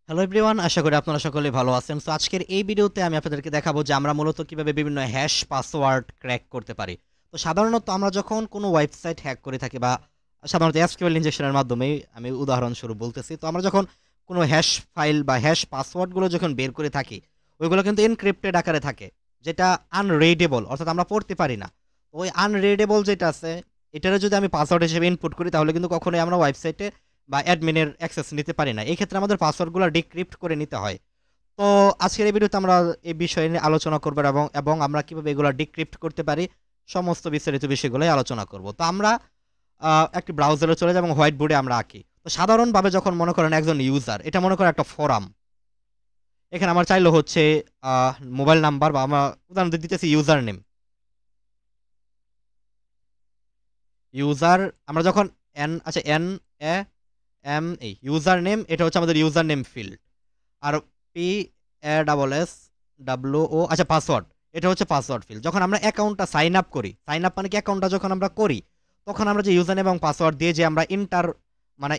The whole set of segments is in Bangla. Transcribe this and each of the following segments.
হ্যালো এভরিওয়ান, আশা করি আপনারা সকলে ভালো আছেন। সো আজকের এই ভিডিওতে আমি আপনাদেরকে দেখাবো যে আমরা মূলত কিভাবে বিভিন্ন হ্যাশ পাসওয়ার্ড ক্র্যাক করতে পারি। তো সাধারণত আমরা যখন কোনো ওয়েবসাইট হ্যাক করে থাকি বা সাধারণত এসকিউএল ইনজেকশনের মাধ্যমে আমি উদাহরণস্বরূপ বলতেছি। তো আমরা যখন কোনো হ্যাশ ফাইল বা হ্যাশ পাসওয়ার্ডগুলো যখন বের করে থাকি, ওইগুলো কিন্তু এনক্রিপ্টেড আকারে থাকে, যেটা আনরিডেবল, অর্থাৎ আমরা পড়তে পারি না। ওই আনরিডেবল যেটা আছে, এটারে যদি আমি পাসওয়ার্ড হিসেবে ইনপুট করি তাহলে কিন্তু কখনোই আমরা ওয়েবসাইটে বা অ্যাডমিনের অ্যাক্সেস নিতে পারি না। এই ক্ষেত্রে আমাদের পাসওয়ার্ডগুলো ডিক্রিপ্ট করে নিতে হয়। তো আজকের এই ভিডিওতে আমরা এই বিষয় নিয়ে আলোচনা করব এবং এবং আমরা কিভাবে এগুলো ডিক্রিপ্ট করতে পারি, সমস্ত বিস্তারিত বিষয়গুলোই আলোচনা করব। তো আমরা একটি ব্রাউজারে চলে যাব এবং হোয়াইট বোর্ডে আমরা আঁকি। তো সাধারণভাবে যখন মনে করেন একজন ইউজার, এটা মনে করেন একটা ফোরাম, এখানে আমার চাইলে হচ্ছে মোবাইল নাম্বার বা আমরা উদাহরণ দিতেছি ইউজার নেম। ইউজার আমরা যখন এন এ এম এই ইউজার নেম, এটা হচ্ছে আমাদের ইউজার নেম ফিল্ড। আর P A double S W O password, এটা হচ্ছে পাসওয়ার্ড ফিল্ড। যখন আমরা অ্যাকাউন্টটা সাইন আপ করি, সাইন আপ মানে কি অ্যাকাউন্টটা যখন আমরা করি, তখন আমরা যে ইউজার নেম এবং পাসওয়ার্ড দিয়ে যে আমরা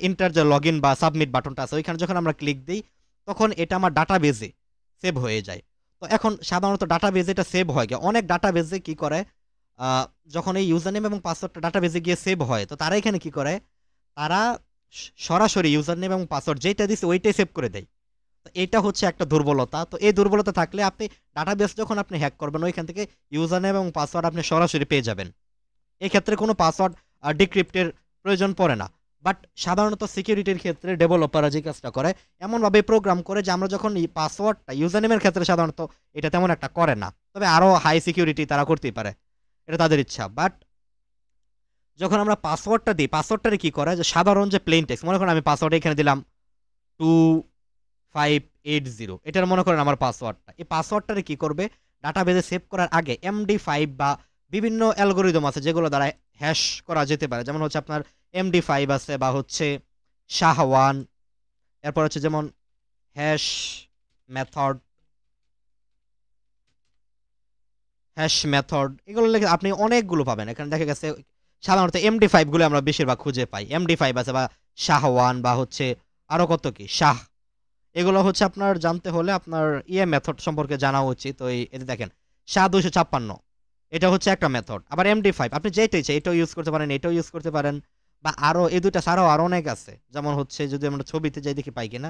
ইন্টার যে লগ ইন বা সাবমিট বাটনটা আছে, ওইখানে যখন আমরা ক্লিক দিই, তখন এটা আমার ডাটা বেজে সেভ হয়ে যায়। তো এখন সাধারণত ডাটা বেজে এটা সেভ হয় গিয়ে অনেক ডাটা বেজে কি করে, যখন এই ইউজার নেম এবং পাসওয়ার্ডটা ডাটা বেজে গিয়ে সেভ হয়, তো তারা এখানে কি করে, তারা সরাসরি ইউজার নেম এবং পাসওয়ার্ড যেটা দিচ্ছে ওইটাই সেভ করে দেয়। তো এটা হচ্ছে একটা দুর্বলতা। তো এই দুর্বলতা থাকলে আপনি ডাটাবেস যখন আপনি হ্যাক করবেন, ওইখান থেকে ইউজার নেম এবং পাসওয়ার্ড আপনি সরাসরি পেয়ে যাবেন। এই ক্ষেত্রে কোনো পাসওয়ার্ড ডিক্রিপ্টের প্রয়োজন পড়ে না। বাট সাধারণত সিকিউরিটির ক্ষেত্রে ডেভেলপাররা যে কাজটা করে, এমনভাবে প্রোগ্রাম করে যে আমরা যখন এই পাসওয়ার্ডটা ইউজার নেমের ক্ষেত্রে সাধারণত এটা তেমন একটা করে না, তবে আরও হাই সিকিউরিটি তারা করতেই পারে, এটা তাদের ইচ্ছা। বাট যখন আমরা পাসওয়ার্ডটা দিই, পাসওয়ার্ডটারে কি করে, যে সাধারণ যে প্লেন টেক্সট, মনে করেন আমি পাসওয়ার্ড এখানে দিলাম 2580, এটার মনে করেন আমার পাসওয়ার্ডটা, এই পাসওয়ার্ডটারে কি করবে, ডাটাবেজে সেভ করার আগে MD5 বা বিভিন্ন অ্যালগোরিদম আছে যেগুলো দ্বারা হ্যাশ করা যেতে পারে, যেমন হচ্ছে আপনার MD5 আছে বা হচ্ছে শাহওয়ান, এরপর হচ্ছে যেমন হ্যাশ মেথড, এগুলো লিখে আপনি অনেকগুলো পাবেন। এখানে দেখা গেছে সাধারণত MD5 গুলো আমরা বেশিরভাগ খুঁজে পাই, MD5 আছে বা শাহওয়ান বা হচ্ছে আরো কত কি শাহ, এগুলো হচ্ছে আপনার জানতে হলে আপনার মেথড সম্পর্কে জানা উচিত। ওই এতে দেখেন SHA-256, এটা হচ্ছে একটা মেথড। আবার MD5 আপনি যেটাই চাই এটাও ইউজ করতে পারেন, এটাও ইউজ করতে পারেন, বা আরো এই দুইটা ছাড়াও আরো অনেক আছে। যেমন হচ্ছে যদি আমরা ছবিতে যাই দেখি পাই কিনা,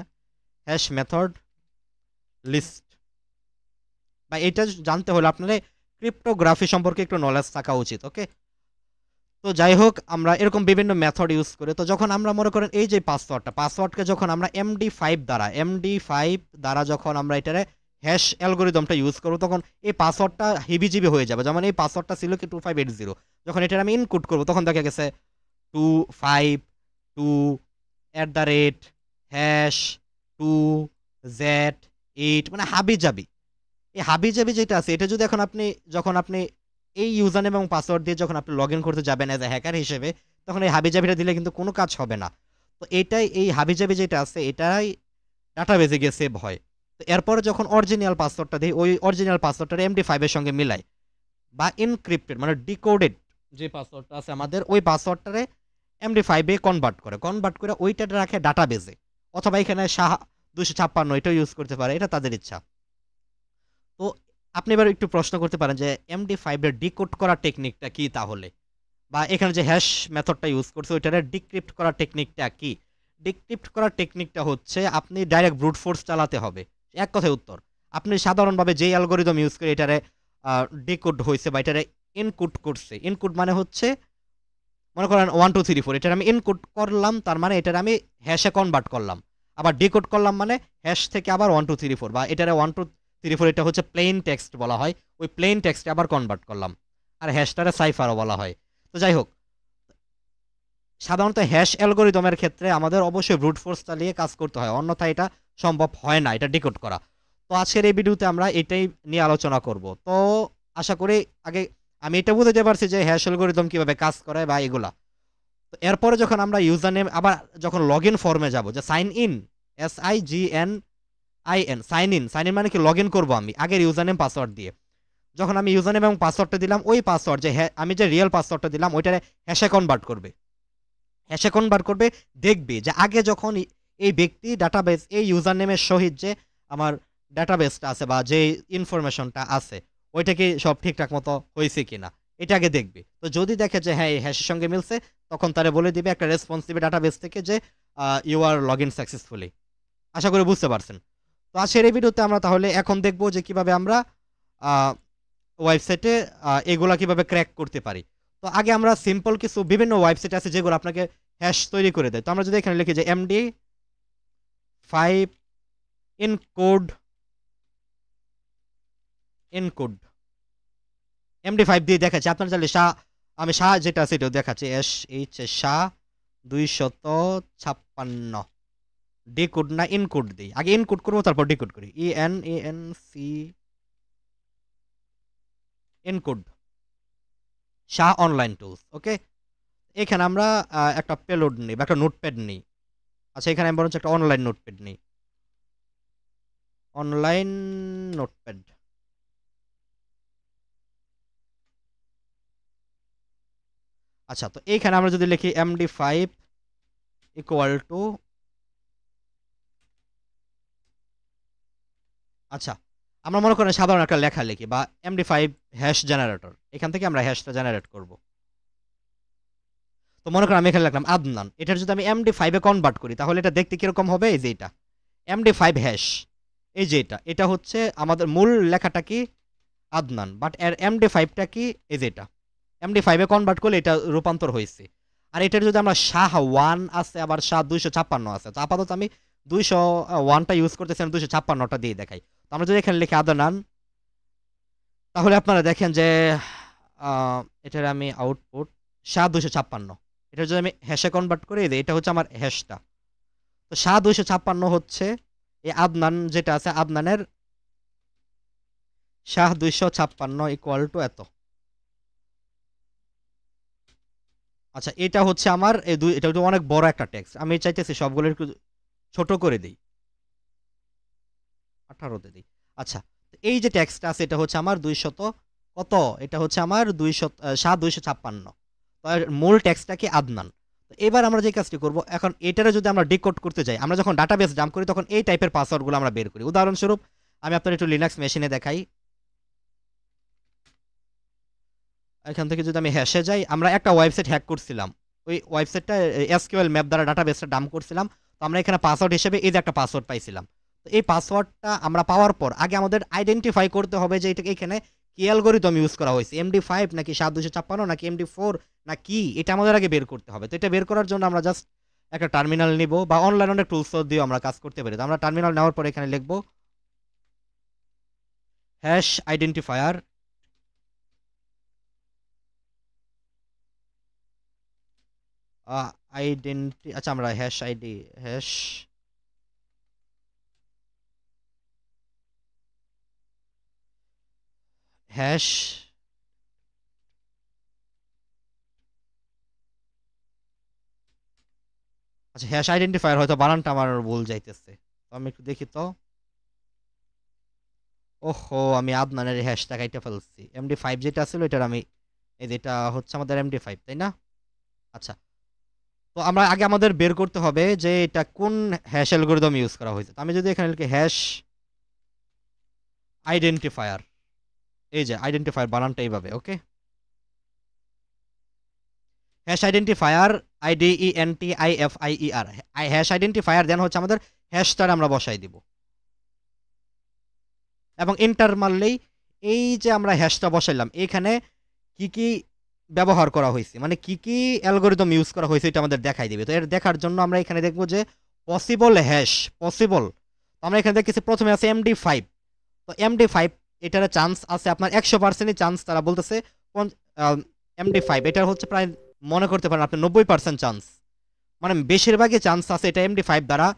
হ্যাশ মেথড লিস্ট, বা এটা জানতে হলে আপনার ক্রিপ্টোগ্রাফি সম্পর্কে একটু নলেজ থাকা উচিত। ওকে, তো যাই হোক, আমরা এরকম বিভিন্ন মেথড ইউজ করি। তো যখন আমরা মনে করেন এই যে পাসওয়ার্ডকে যখন আমরা এমডি ফাইভ দ্বারা যখন আমরা এটারে হ্যাশ অ্যালগোরিদমটা ইউজ করবো, তখন এই পাসওয়ার্ডটা হিবিজিবি হয়ে যাবে। যেমন এই পাসওয়ার্ডটা ছিল কি 2580, যখন এটার আমি ইনপুট করবো তখন দেখা গেছে 252 হ্যাশ 2Z8, মানে হাবিজাবি। এই হাবিজাবি যেটা আছে, এটা যদি এখন আপনি যখন আপনি এই ইউজার নেম এবং পাসওয়ার্ড দিয়ে যখন আপনি লগ ইন করতে যাবেন এজ এ হ্যাকার হিসেবে, তখন এই হাবিজাবিটা দিলে কিন্তু কোনো কাজ হবে না। তো এটাই, এই হাবিজাবি যেটা আছে এটাই ডাটাবেজে গিয়ে সেভ হয়। তো এরপরে যখন অরিজিনাল পাসওয়ার্ডটা দিই, ওই অরিজিনাল পাসওয়ার্ডটা MD5 এর সঙ্গে মিলাই বা ইনক্রিপ্টেড মানে ডিকোডেড যে পাসওয়ার্ডটা আছে আমাদের, ওই পাসওয়ার্ডটারে MD5 কনভার্ট করে ওইটা রাখে ডাটাবেজে, অথবা এখানে SHA-256 এটাও ইউজ করতে পারে, এটা তাদের ইচ্ছা। তো আপনি এবার একটু প্রশ্ন করতে পারেন যে MD5 এর ডিকোড করা টেকনিকটা কি তাহলে, বা এখানে যে হ্যাশ মেথডটা ইউজ করছে ওইটারে ডিক্রিপ্ট করা টেকনিকটা কি। ডিক্রিপ্ট করার টেকনিকটা হচ্ছে আপনি ডাইরেক্ট ব্রুট ফোর্স চালাতে হবে। এক কথায় উত্তর, আপনি সাধারণভাবে যেই অ্যালগোরিদম ইউজ করে এটারে ডিকোড হয়েছে বা এটারে ইনকুড করছে, ইনকুড মানে হচ্ছে মনে করেন 1 2 3 4, এটার আমি ইনকুড করলাম, তার মানে এটার আমি হ্যাশে কনভার্ট করলাম। আবার ডিকোড করলাম মানে হ্যাশ থেকে আবার 1 2 3 4, বা এটারে 1 2 3 4 এটা হচ্ছে প্লেন টেক্সট বলা হয়, ওই প্লেন টেক্সটে আবার কনভার্ট করলাম। আর হ্যাশটারে সাইফারও বলা হয়। তো যাই হোক, সাধারণত হ্যাশ অ্যালগোরিদমের ক্ষেত্রে আমাদের অবশ্যই ব্রুট ফোর্স চালিয়ে কাজ করতে হয়, অন্যথায় এটা সম্ভব হয় না, এটা ডিকোড করা। তো আজকের এই ভিডিওতে আমরা এটাই নিয়ে আলোচনা করব। তো আশা করি আগে আমি এটা বুঝতে পারছি যে হ্যাশ অ্যালগোরিদম কিভাবে কাজ করে বা এগুলা। তো এরপরে যখন আমরা ইউজার নেম, আবার যখন লগ ইন ফর্মে যাব, যে sign in, SIGNIN, sign in মানে কি লগ ইন করবো আমি আগের ইউজার নেম পাসওয়ার্ড দিয়ে। যখন আমি ইউজার নেম এবং পাসওয়ার্ডটা দিলাম, ওই পাসওয়ার্ড যে আমি যে রিয়েল পাসওয়ার্ডটা দিলাম ওইটারে হ্যাশে কনভার্ট করবে। দেখবে যে আগে যখন এই ব্যক্তি ডাটাবেস এই ইউজার নেমের সহিত যে আমার ডাটাবেসটা আছে বা যে ইনফরমেশনটা আছে ওইটা কি সব ঠিকঠাক মতো হয়েছে কিনা এটা আগে দেখবে। তো যদি দেখে যে হ্যাঁ এই হ্যাশের সঙ্গে মিলছে তখন তারা বলে দিবে একটা রেসপন্স দিবে ডাটাবেস থেকে যে you are log in successfully. আশা করি বুঝতে পারছেন। তো আজকের এই ভিডিওতে আমরা তাহলে এখন দেখব যে কিভাবে আমরা ওয়েবসাইটে এগুলা কিভাবে ক্র্যাক করতে পারি। তো আগে আমরা সিম্পল কিছু বিভিন্ন ওয়েবসাইট আছে যেগুলো আপনাকে হ্যাশ তৈরি করে দেয়। তো আমরা যদি এখানে লিখি যে MD5 এনকোড MD5 দিয়ে দেখাচ্ছি। আপনার চাইলে আমি শাহ যেটা আছে এটাও দেখাচ্ছি SH শাহ 256 ডিকোড না ইনকোড দিই। আগে ইনকোড করবো তারপর ডিকোড করি। ENC encode SHA online tools. Okay, এখানে আমরা একটা পেলোড নিই বা একটা নোটপ্যাড নিই। আচ্ছা, এখানে আমি বরঞ্চ একটা অনলাইন নোটপ্যাড নিই। Online notepad. আচ্ছা, তো এইখানে আমরা যদি লিখি MD5 ইকুয়াল টু, আচ্ছা আমরা মনে করেন সাধারণ একটা লেখা লিখি বা MD5 হ্যাশ জেনারেটর, এখান থেকে আমরা হ্যাশটা জেনারেট করব। তো মনে করেন আমি এখানে লিখলাম আদনান। এটার যদি আমি MD5 এ কনভার্ট করি তাহলে এটা দেখতে কিরকম হবে? এই যে এটা MD5 হ্যাশ, এই যে এটা হচ্ছে আমাদের মূল লেখাটা কি আদনান, বাট এর MD5টা কি এই যে এটা MD5 এ কনভার্ট করলে এটা রূপান্তর হয়েছে। আর এটার যদি আমরা শাহ 1 আছে আবার শাহ 256 আছে, তো আপাতত আমি 201টা ইউজ করতেছি, আমি 256টা দিয়ে দেখাই। তো আমরা যদি এখানে লিখি আদনান তাহলে আপনারা দেখেন যে এটার আমি আউটপুট শাহ 256। এটা যদি আমি হ্যাশে কনভার্ট করি এটা হচ্ছে আমার হ্যাশটা। তো শাহ 256 হচ্ছে এই আদনান যেটা আছে, আদনানের শাহ 256 ইকুয়াল টু এত। আচ্ছা, এটা হচ্ছে আমার এটা অনেক বড় একটা টেক্সট, আমি চাইতেছি সবগুলো একটু ছোট করে দিই, 18তে দিই। আচ্ছা, এই যে টেক্সটটা আছে এটা হচ্ছে আমার 200 কত, এটা হচ্ছে আমার 256। তো মূল টেক্সটটা কি আদনান। তো এবার আমরা যে কাজটি করব, এখন এটারে যদি আমরা ডিকোড করতে যাই, আমরা যখন ডাটাবেস জাম্প করি তখন এই টাইপের পাসওয়ার্ডগুলো আমরা বের করি। উদাহরণস্বরূপ আমি আপনার একটু লিনাক্স মেশিনে দেখাই। এখান থেকে যদি আমি হ্যাশে যাই, আমরা একটা ওয়েবসাইট হ্যাক করছিলাম, ওই ওয়েবসাইটটা SQL ম্যাপ দ্বারা ডাটাবেসটা ডাম্প করছিলাম। তো আমরা এখানে পাসওয়ার্ড হিসেবে এই যে একটা পাসওয়ার্ড পাইছিলাম। তো এই পাসওয়ার্ডটা আমরা পাওয়ার পর আগে আমাদের আইডেন্টিফাই করতে হবে যে এটাকে এখানে কি অ্যালগরিদম ইউজ করা হয়েছে, MD5 নাকি 7256 নাকি MD4 না কি, এটা আমাদের আগে বের করতে হবে। তো এটা বের করার জন্য আমরা জাস্ট একটা টার্মিনাল নিব বা অনলাইন অনেক টুলস দিয়ে আমরা কাজ করতে পারি। তো আমরা টার্মিনাল নেওয়ার পর এখানে লিখব হ্যাশ আইডেন্টিফায়ার আচ্ছা আমরা হ্যাশ আইডি হ্যাশ হ্যাশ আচ্ছা হ্যাশ আইডেন্টিফায়ার হয়তো বানানটা আমার ভুল যাইতেছে, তো আমি একটু দেখি। তো ওহো, আমি আদনানের হ্যাশটা কাইটা ফেলছি। MD5 যেটা ছিল এটার আমি এই যেটা হচ্ছে আমাদের MD5, তাই না? আচ্ছা, তো আমরা আগে আমাদের বের করতে হবে যে এটা কোন হ্যাশ অ্যালগরিদম ইউজ করা হয়েছে। তো আমি যদি এখানে লিখি হ্যাশ আইডেন্টিফায়ার, এই যে আইডেন্টিফায়ার বানানটা এইভাবে। Okay, hash identifier IDENTIFIER, hash identifier then হচ্ছে আমাদের হ্যাশটার আমরা বসাই দিব এবং এন্টার মারলেই এই যে আমরা হ্যাশটা বসাইলাম এখানে কি কি ব্যবহার করা হয়েছে, মানে কি কি অ্যালগরিদম ইউজ করা হয়েছে এটা আমাদের দেখাই দিবে। তো এর দেখার জন্য আমরা এখানে দেখব যে পসিবল হ্যাশ পসিবল। তো আমরা এখানে দেখতেছি প্রথমে আছে MD5। তো MD5 এটার চান্স আছে আপনার 100%ই চান্স, তারা বলতেছে MD5 এটার হচ্ছে প্রায় মনে করতে পারেন আপনি 90% চান্স, মানে বেশিরভাগই চান্স আছে এটা MD5 দ্বারা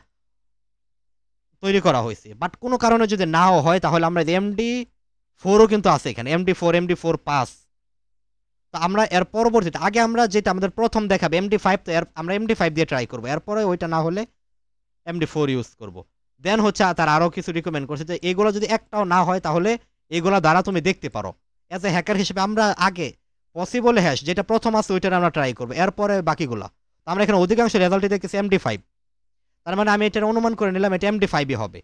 তৈরি করা হয়েছে। বাট কোনো কারণে যদি নাও হয় তাহলে আমরা MD4ও কিন্তু আছে এখানে, MD4 পাস। তো আমরা এর পরবর্তীতে আগে আমরা যেটা আমাদের প্রথম দেখাবে MD5, তো আমরা MD5 দিয়ে ট্রাই করবো, এরপরে ওইটা না হলে MD4 ইউজ করব। দেন হচ্ছে তার আরও কিছু রিকমেন্ড করছে যে এগুলো যদি একটাও না হয় তাহলে এগুলো দ্বারা তুমি দেখতে পারো। অ্যাজ এ হ্যাকার হিসেবে আমরা আগে পসিবল হ্যাশ যেটা প্রথম আছে ওইটা আমরা ট্রাই করবো, এরপরে বাকিগুলো। তো আমরা এখানে অধিকাংশ রেজাল্টই দেখতেছি MD5। তার মানে আমি এটার অনুমান করে নিলাম এটা MD5 হবে।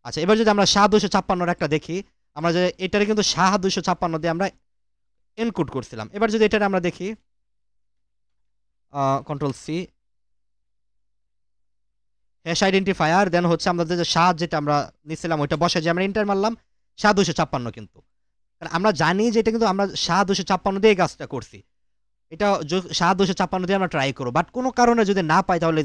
আচ্ছা, এবার যদি আমরা শাহ 256 একটা দেখি, আমরা যে এটারে কিন্তু শাহ 256 দিয়ে আমরা এনকোড করছিলাম। এবার যদি এটারে আমরা দেখি control C, hash identifier, then হচ্ছে আমাদের যে শাহ যেটা আমরা নিছিলাম ওইটা বসে যে আমরা এন্টার মারলাম শাহ 256 কিন্তু। কারণ আমরা জানি যে এটা কিন্তু আমরা শাহ 256 দিয়ে কাজটা করছি। এটা শাহ 256 দিয়ে আমরা ট্রাই করবো, বাট কোনো কারণে যদি না পাই তাহলে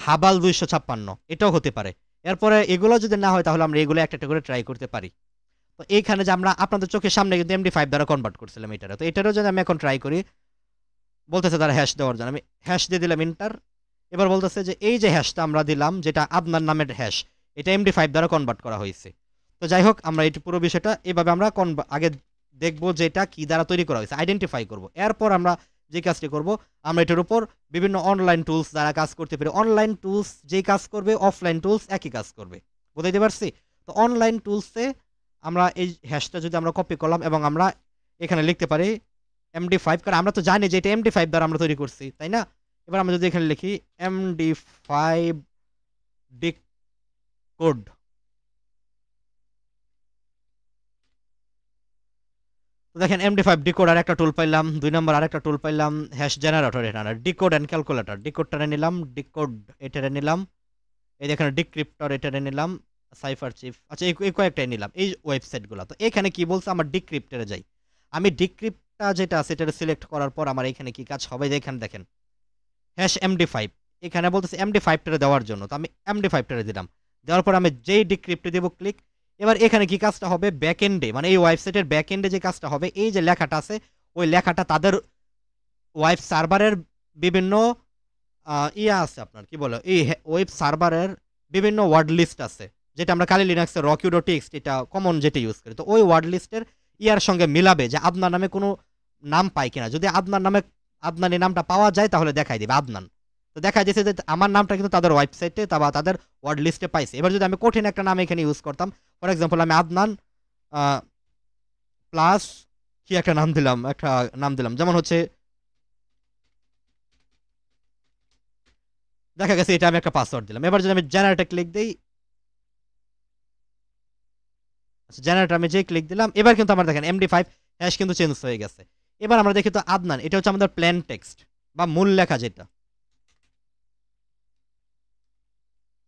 হাবাল 256 এটাও হতে পারে। এরপরে এগুলো যদি না হয় তাহলে আমরা এগুলো একটা একটা করে ট্রাই করতে পারি। তো এইখানে যে আমরা আপনাদের চোখের সামনে কিন্তু MD5 দ্বারা কনভার্ট করছিলাম এটারে, তো এটারও যদি আমি এখন ট্রাই করি, বলতেছে তারা হ্যাশ দেওয়ার জন্য, আমি হ্যাশ দিয়ে দিলাম ইন্টার। এবার বলতেছে যে এই যে হ্যাশটা আমরা দিলাম যেটা আপনার নামের হ্যাশ, এটা MD5 দ্বারা কনভার্ট করা হয়েছে। তো যাই হোক, আমরা এই পুরো বিষয়টা এভাবে আমরা আগে দেখবো যে এটা কি দ্বারা তৈরি করা হয়েছে, আইডেন্টিফাই করব। এরপর আমরা যে কাজটি করব, আমরা এটার উপর বিভিন্ন অনলাইন টুলস দ্বারা কাজ করতে পারি। অনলাইন টুলস যেই কাজ করবে অফলাইন টুলস একই কাজ করবে, বুঝাইতে পারছি? তো অনলাইন টুলসে আমরা এই হ্যাশটা যদি আমরা কপি করলাম এবং আমরা এখানে লিখতে পারি MD5, কারণ আমরা তো জানি যে এটা MD5 দ্বারা আমরা তৈরি করছি, তাই না? এবার আমরা যদি এখানে লিখি MD5 ডিকোড, তো দেখেন MD5 ডিকোড আর একটা টুল পাইলাম, 2 নম্বর আরেকটা টুল পাইলাম হ্যাশ জেনারেটর, এটা ডিকোড অ্যান্ড ক্যালকুলেটর, ডিকোডটারে নিলাম, ডিকোড এটারে নিলাম, এই দেখেন ডিক্রিপ্টর এটারে নিলাম, সাইফার চিফ, আচ্ছা এই কয়েকটাই নিলাম এই ওয়েবসাইটগুলো। তো এখানে কি বলছে, আমার ডিক্রিপ্টরে যাই, আমি ডিক্রিপ্টটা যেটা আছে এটা সিলেক্ট করার পর আমার এখানে কি কাজ হবে, এখানে দেখেন হ্যাশ MD5, এখানে বলতেছে MD5টারে দেওয়ার জন্য, তো আমি MD5টারে দিলাম। দেওয়ার পর আমি যেই ডিক্রিপ্টে দেবো ক্লিক, এবার এখানে কি কাজটা হবে, ব্যাকএন্ডে মানে এই ওয়েবসাইটের ব্যাকএন্ডে যে কাজটা হবে, এই যে লেখাটা আছে ওই লেখাটা তাদের ওয়েব সার্ভারের বিভিন্ন ইয়া আছে, আপনার কি বলে, এই ওয়েব সার্ভারের বিভিন্ন ওয়ার্ড লিস্ট আছে, যেটা আমরা কালি লিনাক্সের rocky.txt এটা কমন যেটা ইউজ করি। তো ওই ওয়ার্ড লিস্টের ইয়ার সঙ্গে মিলাবে যে আপনার নামে কোনো নাম পাই কিনা, যদি আপনার নামে আদনান এই নামটা পাওয়া যায় তাহলে দেখাই দিবে আদনান। তো দেখাই দিয়েছে যে আমার নামটা কিন্তু তাদের ওয়েবসাইটে বা তাদের ওয়ার্ড লিস্টে পাইছে। এবার যদি আমি কঠিন একটা নাম এখানে ইউজ করতাম, ফর এক্সাম্পল আমি আদনান প্লাস কি একটা নাম দিলাম, যেমন হচ্ছে দেখা গেছে এটা আমি একটা পাসওয়ার্ড দিলাম। এবার যদি আমি জেনারেটে ক্লিক দিই, জেনারেটর আমি যে ক্লিক দিলাম, এবার কিন্তু আমার দেখেন MD5 হ্যাশ কিন্তু চেঞ্জ হয়ে গেছে। এবার আমরা দেখি তো আদনান এটা হচ্ছে আমাদের প্লেন টেক্সট বা মূল লেখা, যেটা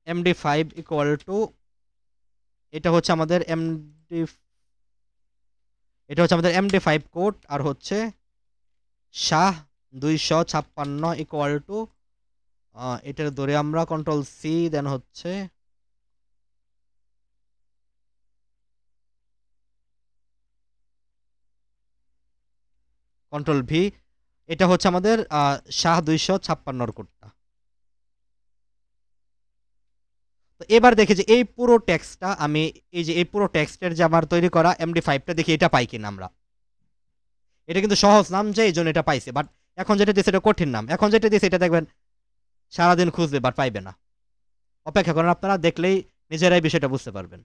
MD5 ইকুয়াল টু এটা হচ্ছে আমাদের MD5 কোড, আর হচ্ছে শাহ 256 ইকুয়াল টু এটার ধরে আমরা কন্ট্রোল সি, দেন হচ্ছে কন্ট্রোল ভি, এটা হচ্ছে আমাদের শাহ 256 কোডটা। তো এবার দেখি যে এই পুরো টেক্সটটা আমি এই পুরো টেক্সটের যে আমার তৈরি করা MD5টা দেখি এটা পাই কিনা আমরা। এটা কিন্তু সহজ নাম যে এই জন্য এটা পাইছে, বাট এখন যেটা দিয়েছে এটা কঠিন নাম, এখন যেটা দিয়েছে এটা দেখবেন সারাদিন খুঁজবে বাট পাইবে না। অপেক্ষা করেন, আপনারা দেখলেই নিজেরাই বিষয়টা বুঝতে পারবেন।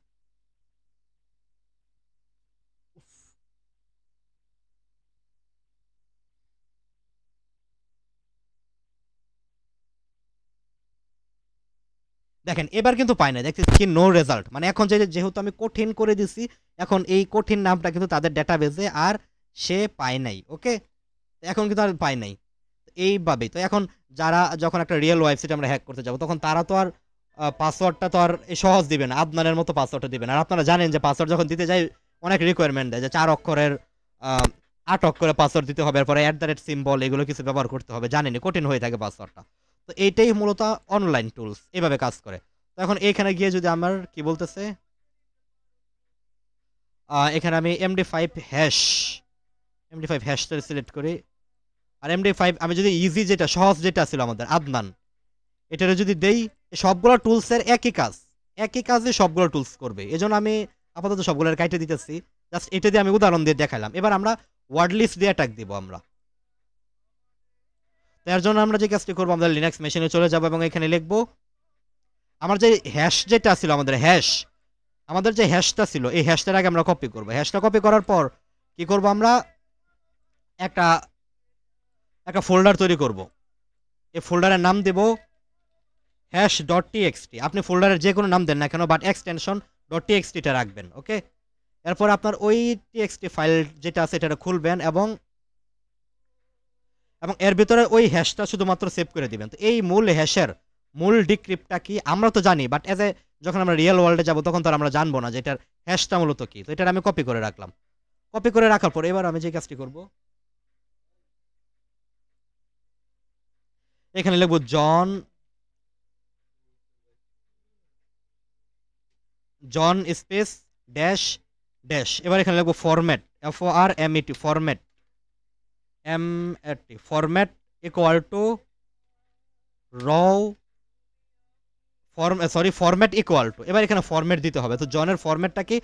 দেখেন এবার কিন্তু পাই না, দেখতেছি কি নো রেজাল্ট, মানে এখন যেহেতু আমি কঠিন করে দিছি, এখন এই কঠিন নামটা কিন্তু তাদের ডেটাবেজে আর সে পায় নাই। ওকে, এখন কিন্তু আর পায় নাই এইভাবেই। তো এখন যারা যখন একটা রিয়েল ওয়েবসাইট আমরা হ্যাক করতে যাব, তখন তারা তো আর পাসওয়ার্ডটা তো আর সহজ দিবে না, আদনানের মতো পাসওয়ার্ডটা দিবে না। আর আপনারা জানেন যে পাসওয়ার্ড যখন দিতে যাই অনেক রিকোয়ারমেন্ট দেয় যে 4 অক্ষরের 8 অক্ষরের পাসওয়ার্ড দিতে হবে, এরপরে @সিম্বল এগুলো কিছু ব্যবহার করতে হবে, জানেনি কঠিন হয়ে থাকে পাসওয়ার্ডটা। তো এইটাই মূলত অনলাইন টুলস এভাবে কাজ করে। তো এখন এইখানে গিয়ে যদি আমার কি বলতেছে, এখানে আমি MD5 হ্যাশটা সিলেক্ট করি, আর MD5 আমি যদি ইজি যেটা সহজ যেটা ছিল আমাদের আদনান, এটারে যদি দেই, সবগুলো টুলসের একই কাজে সবগুলো টুলস করবে, এজন্য আমি আপাতত সবগুলোর কাইটে দিতেছি। জাস্ট এটা দিয়ে আমি উদাহরণ দিয়ে দেখালাম। এবার আমরা ওয়ার্ড লিস্ট দিয়ে অ্যাটাক দিব আমরা। তার জন্য আমরা যে কাজটি করবো, আমাদের লিনাক্স মেশিনে চলে যাব এবং এখানে লিখবো আমার যে হ্যাশ যেটা ছিল আমাদের যে হ্যাশটা ছিল, এই হ্যাশটার আগে আমরা কপি করব। হ্যাশটা কপি করার পর কি করব, আমরা একটা ফোল্ডার তৈরি করব। এই ফোল্ডারের নাম দেব হ্যাশ ডট টিএক্সটি, আপনি ফোল্ডারের যে কোনো নাম দেন না কেন, বাট এক্সটেনশন ডট টিএক্সটিটা রাখবেন। ওকে, এরপর আপনার ওই টিএক্সটি ফাইল যেটা আছে এটা খুলবেন এবং এর ভিতরে ওই হ্যাশটা শুধুমাত্র সেভ করে দিবেন। তো এই মূল হ্যাশের মূল ডিক্রিপ্টটা কি আমরা তো জানি, বাট এজ এ যখন আমরা রিয়েল ওয়ার্ল্ডে যাব তখন তো আর আমরা জানবো না যে এটার হ্যাশটা মূলত কি। তো এটা আমি কপি করে রাখলাম। কপি করে রাখার পর এবার আমি যে কাজটি করব, এখানে লিখব জন স্পেস ড্যাশ ড্যাশ, এবার এখানে লিখব format, FORMAT, format format equal to র ফরম্যাট ইকুয়াল টু, এবার এখানে ফরম্যাট দিতে হবে। তো জনের ফরম্যাটটা কি,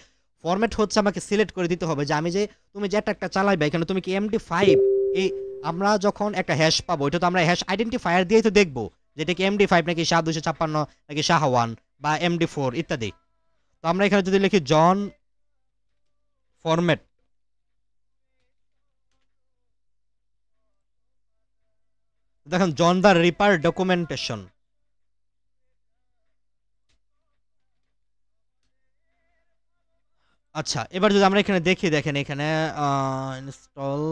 ফরম্যাট হচ্ছে আমাকে সিলেক্ট করে দিতে হবে যে আমি যে তুমি যে একটা চালাইবে এখানে তুমি কি MD5, এই আমরা যখন একটা হ্যাশ পাবো এটা তো আমরা হ্যাশ আইডেন্টিফায়ার দিয়ে তো দেখবো যেটা কি MD5 নাকি SHA-256 নাকি SHA-1 বা MD4 ইত্যাদি। তো আমরা এখানে যদি লিখি জন ফরম্যাট, দেখেন জন দা রিপার ডকুমেন্টেশন। আচ্ছা, এবার যদি আমরা এখানে দেখি, দেখেন এখানে ইনস্টল,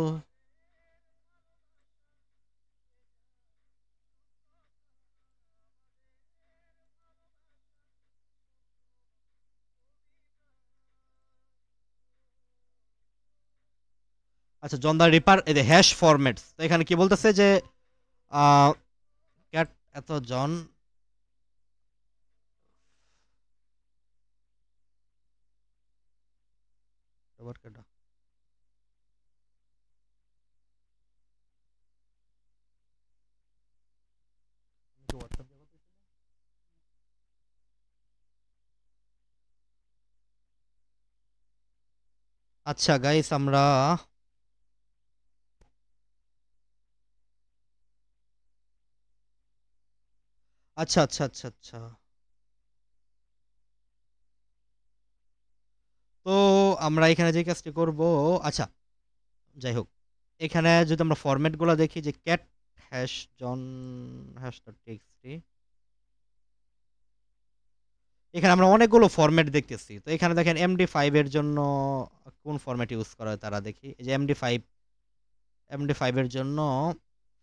আচ্ছা জন দা রিপার এই যে হ্যাশ ফরম্যাটস। তো এখানে কি বলতেছে যে ক্যাট এত জন আচ্ছা গাইস আমরা আচ্ছা আচ্ছা আচ্ছা আচ্ছা, তো আমরা এখানে যে কাজটি করব, আচ্ছা যাই হোক, এখানে যদি আমরা ফরম্যাটগুলো দেখি যে ক্যাট হ্যাশ জন হ্যাশ ডট টিএক্সটি, এখানে আমরা অনেকগুলো ফরম্যাট দেখতেছি। তো এখানে দেখেন MD5 এর জন্য কোন ফরম্যাট ইউজ করা হয় তারা দেখি, এই যে MD5 এর জন্য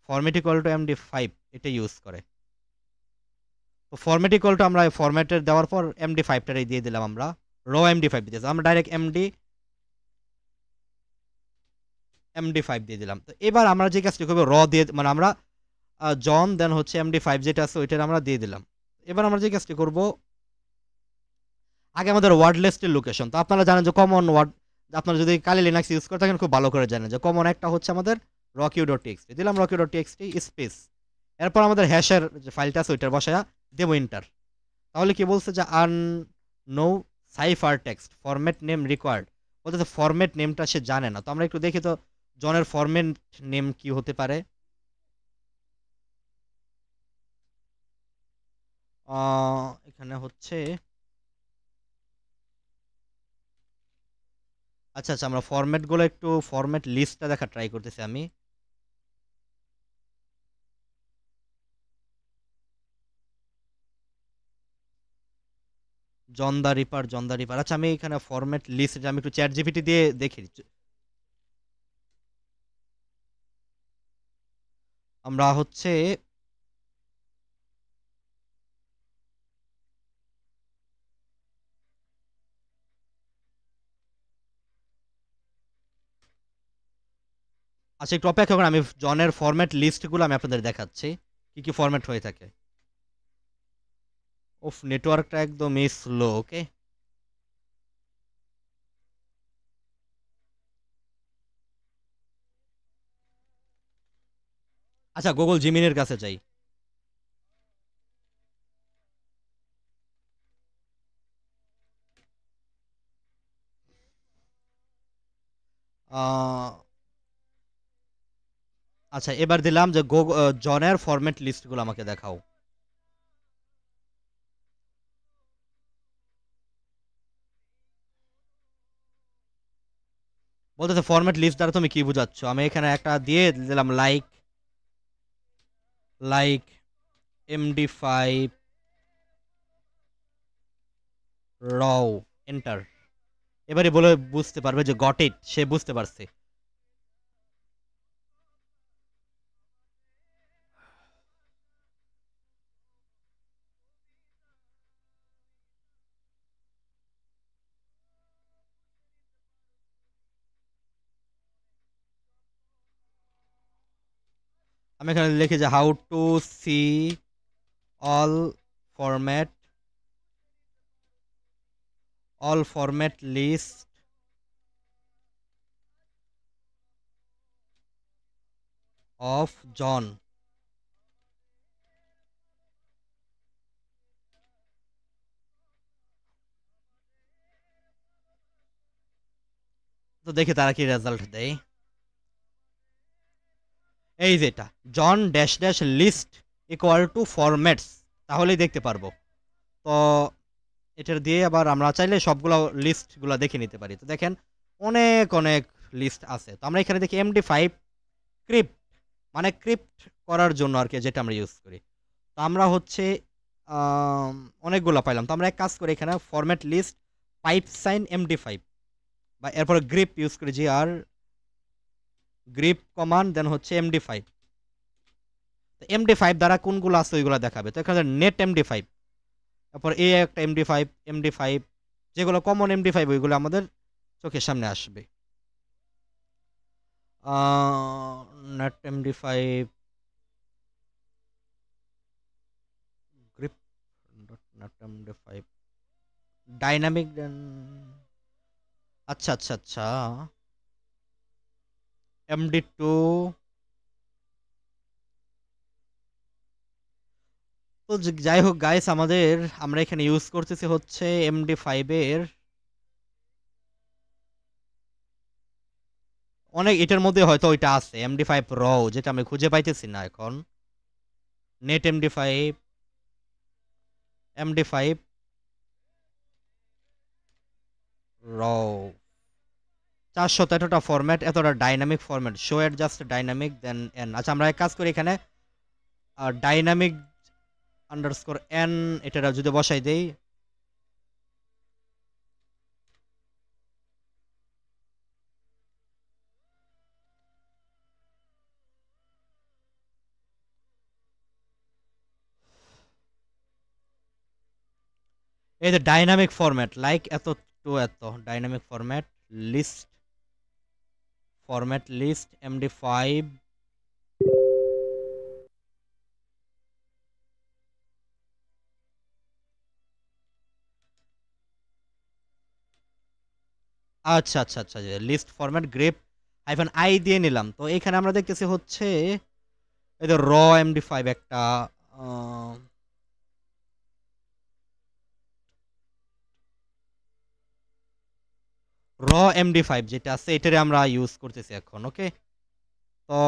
ফরম্যাট ইকুয়াল টু MD5 এটা ইউজ করে। তো ফরম্যাট ইকুয়াল টু আমরা ফরম্যাটের দেওয়ার পর MD5টাই দিয়ে দিলাম, আমরা MD5 দিয়েছি, আমরা ডাইরেক্ট MD5 দিয়ে দিলাম। তো এবার আমরা যে কাজটি করবো দিয়ে মানে আমরা জন দেন হচ্ছে MD5 যেটা আছে ওইটার আমরা দিয়ে দিলাম। এবার আমরা যে কাজটি করব, আগে আমাদের ওয়ার্ড লিস্টের লোকেশন, তো আপনারা জানেন যে কমন ওয়ার্ড, আপনারা যদি কালি লিনাক্স ইউজ করে থাকেন খুব ভালো করে জানেন যে কমন একটা হচ্ছে আমাদের rockio.txt, দিলাম rockio.txt স্পেস, এরপর আমাদের হ্যাশের যে ফাইলটা আছে ওইটার বসায়া দেবো ইন্টার। তাহলে কি বলছে যে no cipher text format name required, বলতে ফরম্যাট নেমটা সে জানে না। তো আমরা একটু দেখি তো জনের ফরম্যাট নেম কি হতে পারে। এখানে হচ্ছে আচ্ছা আচ্ছা, আমরা ফরম্যাটগুলো একটু ফরম্যাট লিস্টটা দেখা ট্রাই করতেছি আমি। জন দা রিপার, আচ্ছা আমি এখানে ফরম্যাট লিস্ট আমি একটু চ্যাট জিপিটি দিয়ে দেখি। আমরা হচ্ছে আচ্ছা একটু অপেক্ষা করুন, আমি জনের ফরম্যাট লিস্টগুলো আমি আপনাদের দেখাচ্ছি কি কি ফরম্যাট হয়ে থাকে। ওফ, নেটওয়ার্কটা একদমই স্লো। ওকে, আচ্ছা গুগল জিমিনের কাছে যাই। আচ্ছা এবার দিলাম যে জনের ফরম্যাট লিস্টগুলো আমাকে দেখাও। বলতেছে ফরম্যাট লিস্ট দ্বারা তুমি কি বোঝাচ্ছ, আমি এখানে একটা দিয়ে দিলাম লাইক MD5 রাও এন্টার। এবারে বলে বুঝতে পারবে যে গট ইট, সে বুঝতে পারছে। আমি এখানে লিখি যে how to see all format list of John. তো দেখি তারা কি রেজাল্ট দেয়। এই যেটা John dash dash list equal to formats, তাহলেই দেখতে পারবো। তো এটা দিয়ে আবার আমরা চাইলে সবগুলো লিস্টগুলো দেখে নিতে পারি। তো দেখেন অনেক অনেক লিস্ট আছে। তো আমরা এখানে দেখি MD5 ক্রিপ্ট, মানে ক্রিপ্ট করার জন্য আর কি, যেটা আমরা ইউজ করি। তো আমরা হচ্ছে অনেকগুলো পাইলাম। তো আমরা এক কাজ করি, এখানে format list pipe sign MD5 বা এরপরে গ্রিপ ইউজ করি, গ্রিপ কমান্ড দেন হচ্ছে MD5। তো MD5 দ্বারা কোনগুলো আছে ওইগুলো দেখাবে। তো এখানে নেট MD5, তারপর এই একটা MD5 যেগুলো কমন MD5 ওইগুলো আমাদের চোখের সামনে আসবে। Net MD5 grep net MD5 dynamic. আচ্ছা আচ্ছা আচ্ছা, MD2। তো যাই হোক গাইস, আমরা এখানে ইউজ করতেছি হচ্ছে MD5 এর অনেক, এটার মধ্যে হয়তো ওইটা আছে MD5 র, যেটা আমি খুঁজে পাইতেছি না এখন। নেট MD5 র 413টা ফরম্যাট, এতটা ডাইনামিক ফরম্যাট, শো এট জাস্ট ডাইনামিক দেন এন। আচ্ছা আমরা এক কাজ করি, এখানে ডাইনামিক আন্ডারস্কোর এন এটা যদি বসাই দেই, এই যে ডাইনামিক ফরম্যাট লাইক এত টু এত ডাইনামিক ফরম্যাট লিস্ট MD5। আচ্ছা আচ্ছা আচ্ছা, লিস্ট ফরম্যাট গ্রেপ -i দিয়ে নিলাম। তো এখানে আমরা দেখতেছি হচ্ছে এই যে র MD5 একটা, র MD5 যেটা আছে এটারে আমরা ইউজ করতেছি এখন। ওকে, তো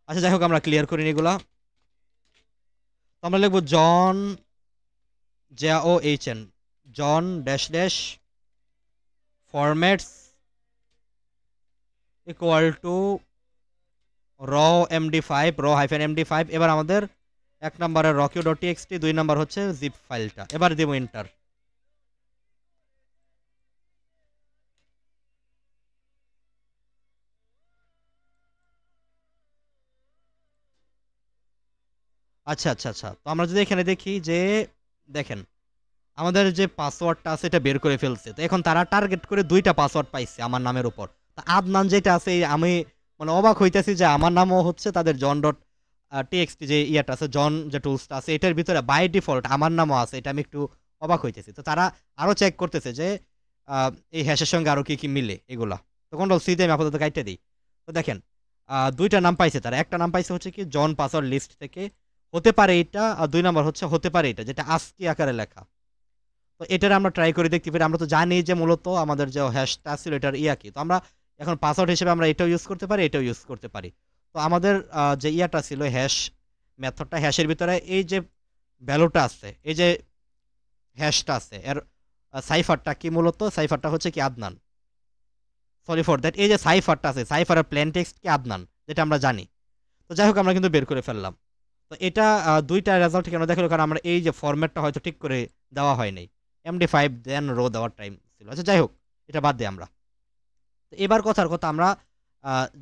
আচ্ছা যাই হোক আমরা ক্লিয়ার করি এগুলা। তো আমরা লিখবো John JOHN John dash dash formats equal to raw MD5 র -MD5। এবার আমাদের এক নম্বরের roq.txt, 2 নম্বর হচ্ছে জিপ ফাইলটা। এবার দেব এন্টার। আচ্ছা আচ্ছা আচ্ছা, তো আমরা যদি এখানে দেখি যে দেখেন আমাদের যে পাসওয়ার্ডটা আছে এটা বের করে ফেলছে। তো এখন তারা টার্গেট করে 2টা পাসওয়ার্ড পাইছে আমার নামের উপর। তা আদনান যেটা আছে, আমি মানে অবাক হইতেছি যে আমার নামও হচ্ছে তাদের জন ডট টিএক্সটি যে ইয়েটা আছে, জন যে টুলসটা আছে এটার ভিতরে বাই ডিফল্ট আমার নামও আছে। এটা আমি একটু অবাক হইতেছি। তো তারা আরও চেক করতেছে যে এই হ্যাশের সঙ্গে আরও কি কি মিলে এগুলা। তো কন্ট্রোল সি দিয়ে আমি আপাতত কাইটে দিই। তো দেখেন 2টা নাম পাইছে তারা। একটা নাম পাইছে হচ্ছে কি জন পাসওয়ার্ড লিস্ট থেকে, হতে পারে এটা, আর 2 নম্বর হচ্ছে হতে পারে এটা, যেটা আস্কি আকারে লেখা। তো এটার আমরা ট্রাই করে দেখতে পারি। আমরা তো জানি যে মূলত আমাদের যে হ্যাশটা ছিল এটার কি, তো আমরা এখন পাসওয়ার্ড হিসেবে আমরা এটাও ইউজ করতে পারি, এটাও ইউজ করতে পারি। তো আমাদের যে ইয়াটা ছিল হ্যাশ মেথডটা, হ্যাশের ভিতরে এই যে ভ্যালুটা আছে, এই যে হ্যাশটা আছে, এর সাইফারটা কি, মূলত সাইফারটা হচ্ছে কি আদনান। সরি ফর দ্যাট, এই যে সাইফারটা আছে, সাইফারের প্লেন টেক্সট কি আদনান, যেটা আমরা জানি। তো যাই হোক আমরা কিন্তু বের করে ফেললাম। তো এটা 2টা রেজাল্ট কেন দেখালো, কারণ আমরা এই যে ফরম্যাটটা হয়তো ঠিক করে দেওয়া হয়নি। MD5 দেন রো দেওয়ার টাইম ছিল। আচ্ছা যাই হোক, এটা বাদ দিই আমরা। তো এবার কথার কথা আমরা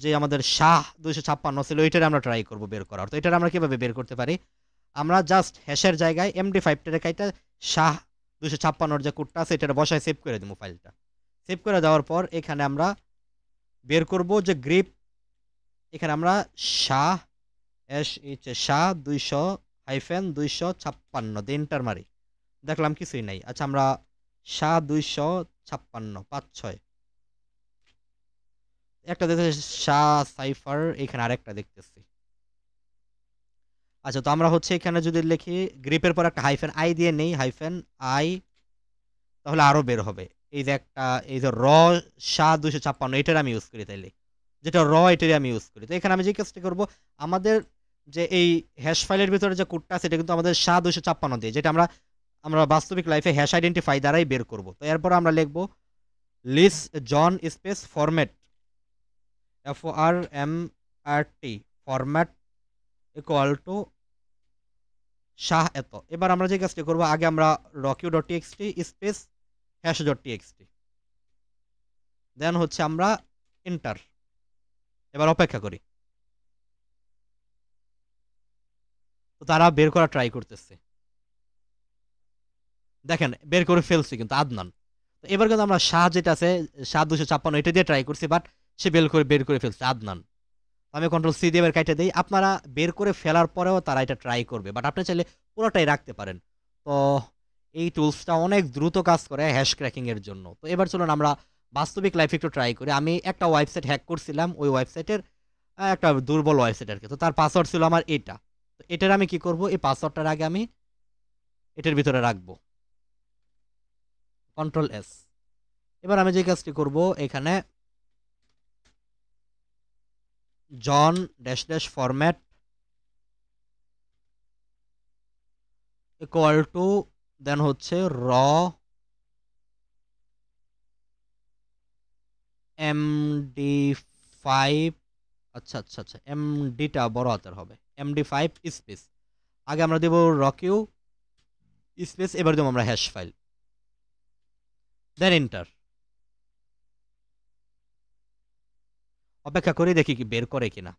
যে আমাদের শাহ 256 ছিল এটারে আমরা ট্রাই করব বের করার। তো এটারে আমরা কিভাবে বের করতে পারি? আমরা জাস্ট হ্যাশের জায়গায় MD5 টারে কাইটা শাহ 256 যে কোডটা আছে এটারে বসায় সেভ করে দেবো ফাইলটা। সেভ করে দেওয়ার পর এখানে আমরা বের করব যে গ্রিপ, এখানে আমরা শাহ শাহ 200-256 দিয়ে এন্টার মারি। দেখলাম কিছুই নাই। আচ্ছা আমরা শাহ 256 5-6 একটা দেখতেছি, শাহ সাইফার এখানে আরেকটা দেখতেছি। আচ্ছা তো আমরা হচ্ছে এখানে যদি লিখি গ্রিপের পর একটা হাইফেন আই দিয়ে নেই, হাইফেন আই, তাহলে আরো বের হবে। এই যে একটা, এই যে র শাহ 256 এটার আমি ইউজ করি, তাইলে যেটা র এটারই আমি ইউজ করি। তো এখানে আমি যে কাজটা করবো, আমাদের যে এই হ্যাশ ফাইলের ভিতরে যে কোডটা আছে এটা কিন্তু আমাদের শাহ 256 দিয়ে, যেটা আমরা আমরা বাস্তবিক লাইফে হ্যাশ আইডেন্টিফাই দ্বারাই বের করব। তো এরপর আমরা লিখবো list John space format, FORMAT format equal to SHA এত। এবার আমরা যে কাজটি করবো, আগে আমরা rockyu.txt স্পেস hash.txt, দেন হচ্ছে আমরা এন্টার। এবার অপেক্ষা করি। তো তারা বের করা ট্রাই করতেছে, দেখেন বের করে ফেলছি কিন্তু আদনান। তো এবার কিন্তু আমরা শাহ যেটা আছে শাহ 256 এটা দিয়ে ট্রাই করছি, বাট সে বের করে ফেলছে আদনান। আমি কন্ট্রোল সি দিয়ে এবার কাইটে দেই। আপনারা বের করে ফেলার পরেও তারা এটা ট্রাই করবে, বাট আপনি চাইলে পুরোটাই রাখতে পারেন। তো এই টুলসটা অনেক দ্রুত কাজ করে হ্যাশ ক্র্যাকিং এর জন্য। তো এবার চলুন আমরা বাস্তবিক লাইফে একটু ট্রাই করি। আমি একটা ওয়েবসাইট হ্যাক করছিলাম, ওই ওয়েবসাইটের একটা দুর্বল ওয়েবসাইট আর কি। তো তার পাসওয়ার্ড ছিল আমার এটা। তো এটার আমি কি করব, এই পাসওয়ার্ডটার আগে আমি এটার ভিতরে রাখবো, কন্ট্রোল এস। এবার আমি যে কাজটি করব, এখানে John dash dash format equal to, then হচ্ছে র MD5। আচ্ছা আচ্ছা আচ্ছা, MDটা বড় হাতের হবে, MD5 স্পেস, আগে আমরা দেব রকিউ স্পেস, এবার দেবো আমরা হ্যাশ ফাইল, দেন এন্টার। অপেক্ষা করি দেখি কি বের করে কিনা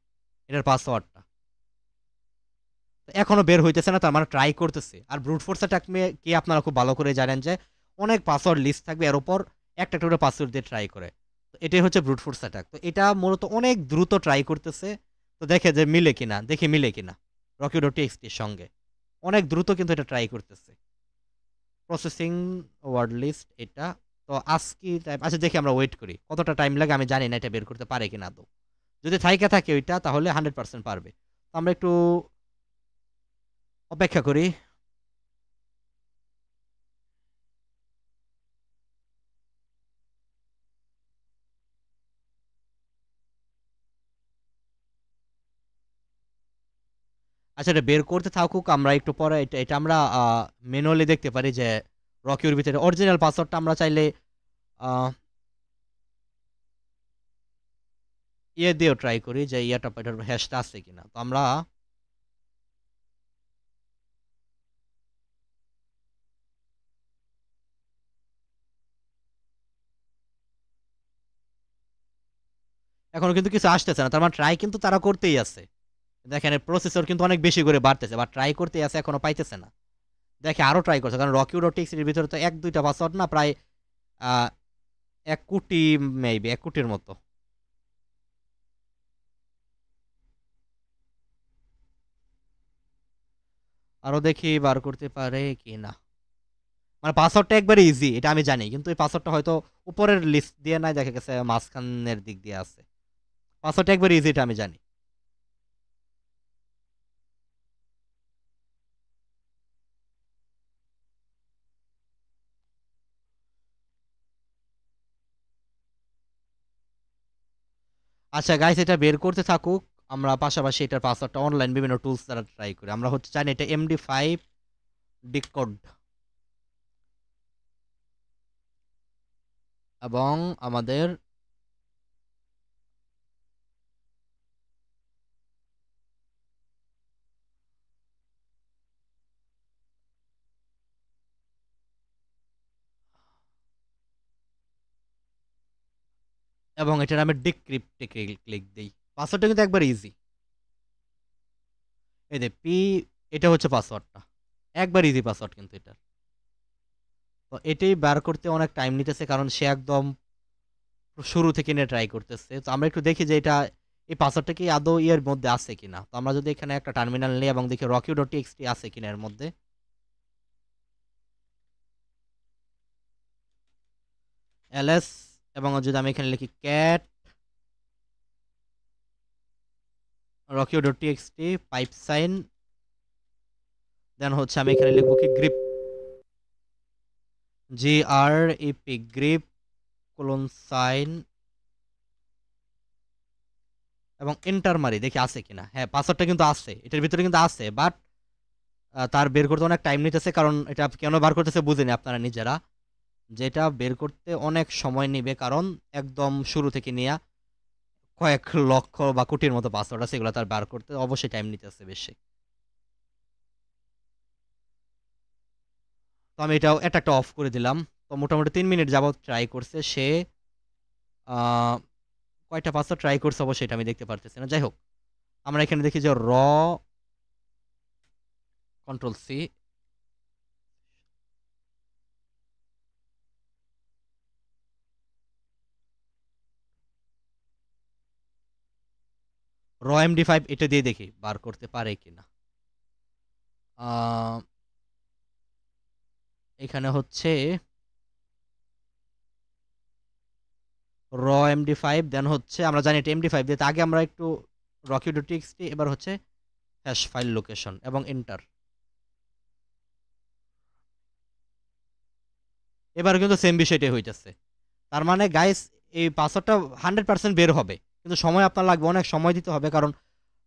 এটার পাসওয়ার্ডটা। এখনো বের হইতেছে না, তার মানে ট্রাই করতেছে। আর ব্রুট ফোর্স অ্যাটাক কি আপনারা খুব ভালো করে জানেন যে অনেক পাসওয়ার্ড লিস্ট থাকবে, এর উপর একটা করে পাসওয়ার্ড দিয়ে ট্রাই করে। তো এটাই হচ্ছে ব্রুট ফোর্স অ্যাটাক। তো এটা মূলত অনেক দ্রুত ট্রাই করতেছে। তো দেখে যে মিলে কিনা, দেখি মিলে কিনা rocky.txt-র সঙ্গে। অনেক দ্রুত কিন্তু এটা ট্রাই করতেছে। প্রসেসিং ওয়ার্ড লিস্ট এটা। তো আজকি টাইপ, আচ্ছা দেখি আমরা ওয়েট করি কতটা টাইম লাগে, আমি জানি না এটা বের করতে পারে কিনা। তো যদি থাইকা থাকে ওইটা তাহলে 100% পারবে। তো আমরা একটু অপেক্ষা করি। আচ্ছা এটা বের করতে থাকুক, আমরা একটু পরে এটা এটা আমরা ম্যানুয়ালি দেখতে পারি যে রকিউর ভিতরে অরিজিনাল পাসওয়ার্ডটা আমরা চাইলে আহ, ইয়ে দিয়েও ট্রাই করি যে ইয়াটা এটার হ্যাশটা আছে কিনা। তো আমরা এখনো কিন্তু কিছু আসতেছে না, তার মানে ট্রাই কিন্তু তারা করতেই আছে। দেখেন প্রসেসর কিন্তু অনেক বেশি করে বাড়তেছে, বা ট্রাই করতেই আছে, এখনো পাইতেছে না। দেখে আরো ট্রাই করছে, কারণ rocky.txt-র ভিতরে তো এক দুইটা পাসওয়ার্ড না, প্রায় আহ, 1 কোটি, মেবি 1 কোটির মতো। আরো দেখি বার করতে পারে কি না। মানে পাসওয়ার্ডটা একবারে ইজি এটা আমি জানি, কিন্তু এই পাসওয়ার্ডটা হয়তো উপরের লিস্ট দিয়ে নাই, দেখা গেছে মাঝখানের দিক দিয়ে আছে। পাসওয়ার্ডটা একবারে ইজি এটা আমি জানি। আচ্ছা গাইস, এটা বের করতে থাকুক। আমরা পাশাপাশি এটার পাসওয়ার্ডটা অনলাইন বিভিন্ন টুলস দ্বারা ট্রাই করি। আমরা হচ্ছে জানি এটা MD5 ডিকোড, এবং আমাদের এবং এটার আমি ডিক্রিপ্টে ক্লিক দিই। পাসওয়ার্ডটা কিন্তু একবার ইজি। এই যে এটা হচ্ছে পাসওয়ার্ডটা। একবার ইজি পাসওয়ার্ড কিন্তু এটা। তো এটাই বার করতে অনেক টাইম নিতেছে, কারণ সে একদম শুরু থেকে নিয়ে ট্রাই করতেছে। তো আমরা একটু দেখি যে এটা এই পাসওয়ার্ডটা কি আদৌ এর মধ্যে আছে কিনা। তো আমরা যদি এখানে একটা টার্মিনাল নিই এবং দেখি rocky.txt আছে কিনা এর মধ্যে। ls এবং যদি আমি এখানে লিখি cat rocky.txt পাইপ সাইন, দেন হচ্ছে আমি এখানে লিখবো কি grep, grep grep colon sign এবং এন্টার মারি, দেখি আছে কিনা। হ্যাঁ, পাসওয়ার্ডটা কিন্তু আছে, এটার ভিতরে কিন্তু আছে, বাট তার বের করতে অনেক টাইম নিতেছে, কারণ এটা কেন বার করতেছে বুঝেনি আপনারা নিজেরা। যেটা বের করতে অনেক সময় নেবে, কারণ একদম শুরু থেকে নিয়ে কয়েক লক্ষ বা কোটির মতো পাসওয়ার্ড আছে, এগুলো তার বার করতে অবশ্যই টাইম নিতেছে বেশি। তো আমি এটাও একটা অফ করে দিলাম। তো মোটামুটি 3 মিনিট যাবত ট্রাই করছে সে। কয়টা পাসওয়ার্ড ট্রাই করছে অবশ্যই এটা আমি দেখতে পারতেছি না। যাই হোক, আমরা এখানে দেখি যে কন্ট্রোল সি, MD5 এটা দিয়ে দেখি বার করতে পারে কিনা। এখানে হচ্ছে MD5, দেন হচ্ছে আমরা জানি এটা MD5 দিয়ে, আগে আমরা একটু rocky.txt, এবার হচ্ছে হ্যাশ ফাইল লোকেশন এবং এন্টার। এবার কিন্তু সেম বিষয়টাই হইতেছে। তার মানে গাইস, এই পাসওয়ার্ডটা 100% বের হবে, কিন্তু সময় আপনার লাগবে, অনেক সময় দিতে হবে। কারণ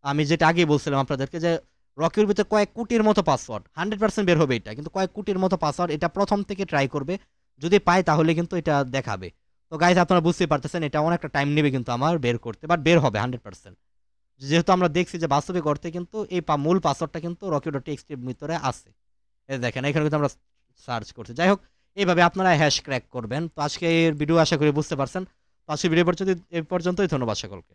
আমি যেটা আগেই বলছিলাম আপনাদেরকে যে রকির ভিতরে কয়েক কোটির মতো পাসওয়ার্ড, 100% বের হবে এটা, কিন্তু কয়েক কোটির মতো পাসওয়ার্ড এটা প্রথম থেকে ট্রাই করবে। যদি পায় তাহলে কিন্তু এটা দেখাবে। তো গাইস, আপনারা বুঝতেই পারতেছেন এটা অনেকটা টাইম নেবে কিন্তু আমার বের করতে, বাট বের হবে 100%। যেহেতু আমরা দেখছি যে বাস্তবিক অর্থে কিন্তু এই মূল পাসওয়ার্ডটা কিন্তু rocky.txt এর ভিতরে আছে। এই দেখেন, এখানে কিন্তু আমরা সার্চ করছি। যাই হোক, এইভাবে আপনারা হ্যাশ ক্র্যাক করবেন। তো আজকে এর ভিডিও আশা করি বুঝতে পারছেন। তো আজকে ভিডিও পর্যন্ত এই পর্যন্তই, ধন্যবাদ সকলকে।